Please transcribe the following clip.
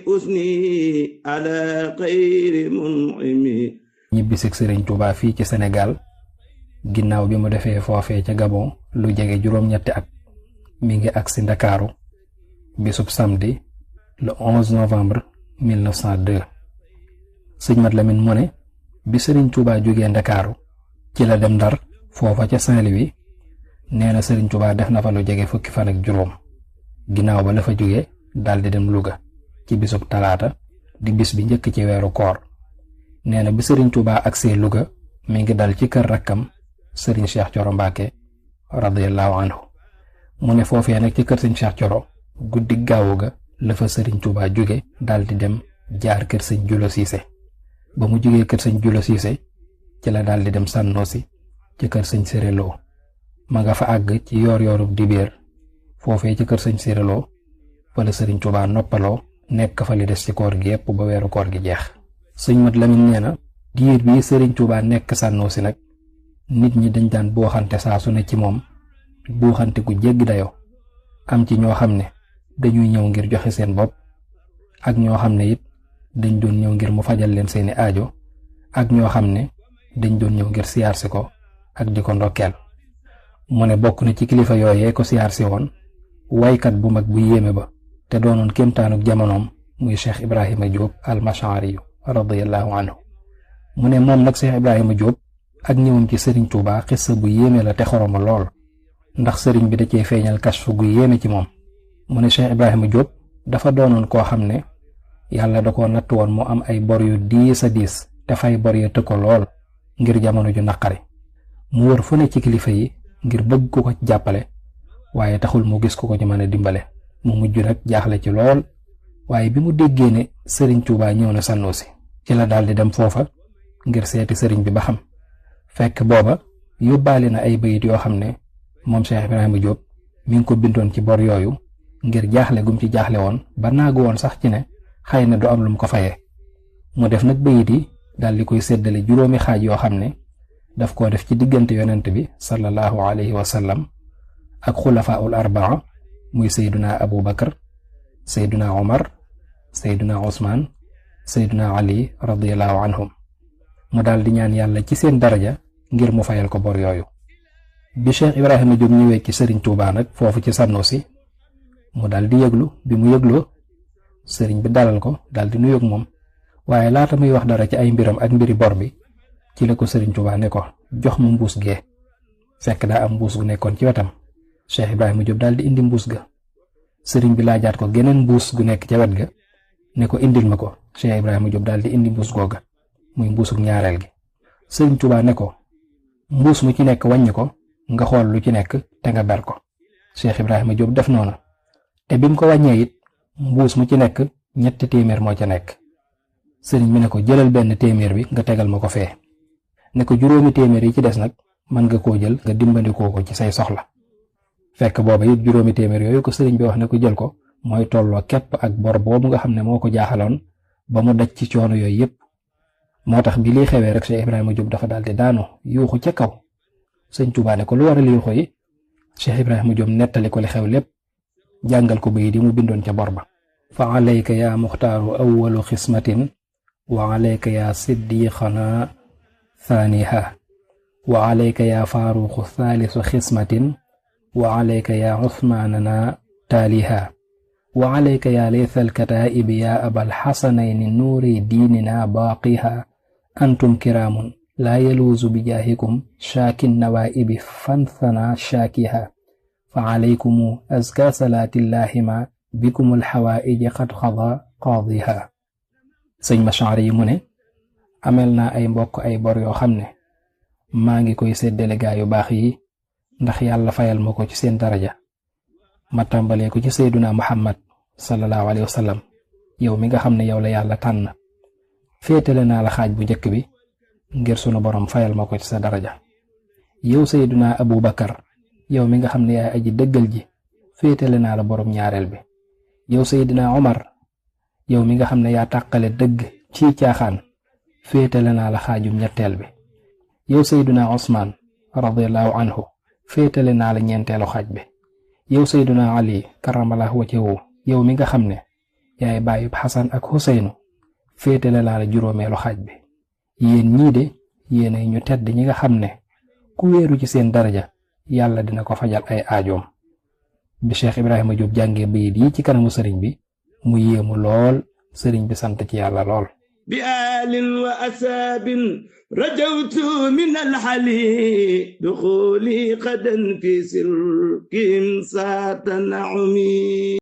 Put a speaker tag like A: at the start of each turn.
A: usni ala xayri mun'imi
B: ñibbisig Sëriñ Tuubaa fii ci Sénégal ginnaaw bi mu defee foofee ca Gabon lu jege juróom-ñetti at mi ngi agsi Ndakaaru bisub samedi le 11 novembre 1902. sëñ Mat Lamin mu ne bi Sëriñ Tuubaa jógee Ndakaaru ci la dem Ndar foofa ca Saint-Louis nee na Sëriñ Tuubaa def na fa lu jege fukki fan ak juróom ginnaaw ba la fa jógee daldi dem Louga ci bisub talaata di bis bi njëkk ci weeru koor. nee na bi Sëriñ Tuubaa agsee Louga mi ngi dal ci kër rakkam Sëriñ Cheikh Coro Mbàkke radiyallahu anhu mu ne foofee nag ci kër Sëriñ Cheikh Coro guddi gaawu ga la fa Sëriñ Tuubaa jóge daldi dem jaar kër Sëñ Julo Siise ba mu jógee kër Sëñ Julo Siise ci la daldi dem Sànnoosi ci kër Sëñ Séréloo ma nga fa àgg ci yoor yoorub dibéer foofee ci kër Sëñ Séréloo fa la Sëriñ Tuubaa noppaloo nekk fa li des ci koor gi yépp ba weeru koor gi jeex. sëñ Mat Lamin nee na diir bii Sëriñ Tuubaa nekk Sànnoosi nag nit ñi dañ daan booxante saa su ne ci moom booxante ku jéggi dayoo am ci ñoo xam ne dañuy ñëw ngir joxe seen bopp ak ñoo xam ne it dañ doon ñëw ngir mu fajal leen seeni aajo ak ñoo xam ne dañ doon ñëw ngir siyaarsi ko ak di ko ndokkeel. mu ne bokk na ci kilifa yooyee ko siyaarsi woon waykat bu mag bu yéeme ba te doonoon kéemtaanuk jamonoom muy Cheikh Ibrahima Diop al-Mash'ari radiyallahu anhu mu ne moom nag Cheikh Ibrahima Diop ak ñëwam ci Sëriñ Tuubaa xissa bu yéeme la te xoroma lool ndax sëriñ bi da cee feeñal kashfu gu yéeme ci moom. mu ne Cheikh Ibrahima Diop dafa doonoon koo xam ne yàlla da koo natt woon mu am ay bor yu diis a diis te fay bor ya të ko lool ngir jamono ju naqari mu wër fu ne ci kilifa yi ngir bëgg ku ko jàppale waaye taxul mu gis ku ko ci mën a dimbale mu mujj nag jaaxle ci lool waaye bi mu déggee ne Sëriñ Tuubaa ñëw na Sànnoosi ci la daldi dem foofa ngir seeti sëriñ bi ba xam fekk booba yóbbaale na ay bayit yoo xam ne moom Cheikh Ibrahima Diop mi ngi ko bindoon ci bor yooyu ngir jaaxle gum ci jaaxle woon ba naagu woon sax ci ne xëy na du am lu mu ko fayee mu def nag bayit yi daldi koy séddale juróomi xaaj yoo xam ne daf koo def ci diggante yonent bi sallallahu alayhi wa sallam ak xulafaa'ul arbaa muy Seyduna Abu Bakar Seyduna Omar Seyduna Usmaan Seyduna Ali radiyallahu anhum mu daldi ñaan yàlla ci seen daraja ngir mu fayal ko bor yooyu. bi Cheikh Ibrahima Diop ñëwee ci Sëriñ Tuubaa nag foofu ci Sànnoosi mu daldi yëglu bi mu yëgloo sëriñ bi dalal ko daldi nuyoog moom waaye laata muy wax dara ci ay mbiram ak mbiri bor bi ci la ko Sëriñ Tuubaa ne ko jox ma mbuus gee fekk daa am mbuus gu nekkoon ci wetam Cheikh Ibrahima Diop daldi indi mbuus ga sëriñ bi laajaat ko geneen mbuus gu nekk ca wet ga ne ko indil ma ko Cheikh Ibrahima Diop daldi indi mbuus googa muy mbuusug ñaareel gi Sëriñ Tuubaa ne ko mbuus mu ci nekk wàññi ko nga xool lu ci nekk te nga ber ko Cheikh Ibrahima Diop def noonu te bi mu ko wàññee it mbuus mu ci nekk 300 moo ca nekk sëriñ bi ne ko jëlal benn téeméer bi nga tegal ma ko fee ne ko juróomi téeméer yi ci des nag mën nga koo jël nga dimbandikoo ko ci say soxla fekk booba it juróomi téeméer yooyu ko sëriñ bi wax ne ko jël ko mooy tolloo képp ak bor boobu nga xam ne moo ko jaaxaloon ba mu daj ci coono yooyu yépp moo tax bi liy xewee rek Cheikh Ibrahima Diop dafa daldi daanu yuuxu ca kaw Sëriñ Tuubaa ne ko lu waral yuuxu yi Cheikh Ibrahima Diop nettali ko li xew lépp jàngal ko bayit yi mu bindoon ca bor ba fa alayka yaa muxtaaru awwalu xismatin wa alayka yaa siddiqana thaniha wa alayka yaa faaruqu thalisu xismatin wa alayka yaa usmaanana taaliha wa alayka yaa laythal kataa'ibi yaa abal xasanayni nuuri diinina baaqiha antum kiraamun laa yaluuzu bi jaahikum shaakin nawaa'ibi fanthana shaakiha fa alaykumu azka salaatillaahi ma bikumul xawaa'iji qad xada qaadiha sëñ Mash'ari yi mu ne amel naa ay mbokk ay bor yoo xam ne maa ngi koy séddale gaa yu baax yi ndax yàlla fayal ma ko ci seen daraja ma tàmbalee ko ci Seyduna Muhammad sallallahu alayhi wa sallam yow mi nga xam ne yow la yàlla tànn féetale naa la xaaj bu njëkk bi ngir sunu borom fayal ma ko ci sa daraja yow Seyduna Abu Bakar yow mi nga xam ne yaay aji dëggal ji féetale naa la borom ñaareel bi yow Seydina Omar yow mi nga xam ne yaa tàqale dëgg ci caaxaan féetale naa la xaajum ñetteel bi yow Seydina Usmaan radiyallahu anhu féetale naa la ñeenteelu xaaj bi yow Seydina Ali karamallahu wajhahu yow mi nga xam ne yaay bàyyub Xasan ak Xuseynu féetale laa la juróomeelu xaaj bi yéen ñii de yéenay ñu tedd ñi nga xam ne ku wéeru ci seen daraja yàlla dina ko fajal ay aajoom. bi Cheikh Ibrahima Diop jàngee bayit yi ci kanamu sëriñ bi mu yéemu lool sëriñ bi sant ci yàlla lool.
A: bi aalin wa asaabin rajawtu min alxali duxuli qadan fi silkim saata naumi